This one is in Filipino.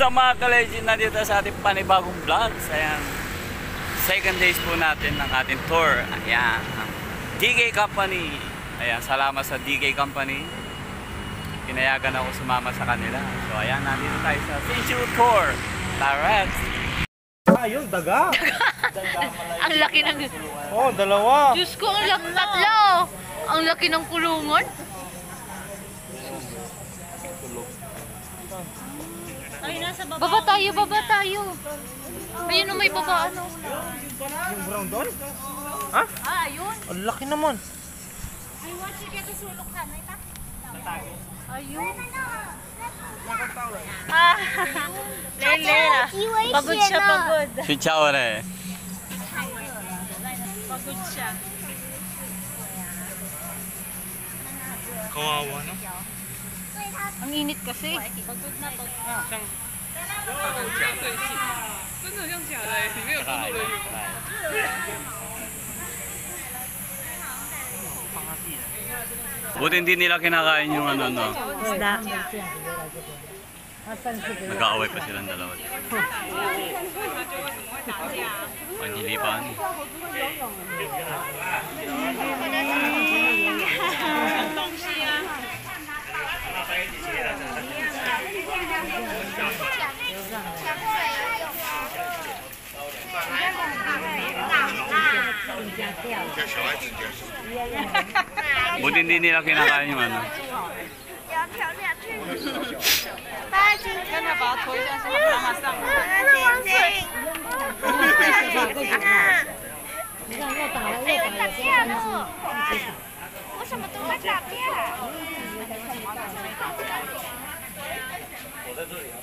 So mga ka-legend, nandito sa ating panibagong vlogs. Ayan, second days po natin ng ating tour. Ayan, DK Company. Ayan, salamat sa DK Company. Pinayagan ako sumama sa kanila. So ayan, nandito tayo sa Sinchu Tour. Tara! Ayun, daga. Ang laki ng... Oh, dalawa. Diyos ko, ang laki tatlo. Ang laki ng kulungan. Ay, nasa baba. Baba tayo. Ayun o, may baba, ano. Yung brown doon? Ha? Ah, ayun. Ang laki naman. Ay, watch it, kaya sulok ka. Ayun. Ah, Lele. Pagod siya, pagod. Si Chaore. Pagod siya. Kawawa, no? Ang init kasi. Pagod na, pagod. Buti hindi nila kinakain yung ano, no? Isda. Nag-aaway pa silang dalawa. Panhilipan. Buti hindi nila kinakain yung ano. 跟他把他推下去，让他上。你看又打了，又打了，为什么都在打架？我在这里啊。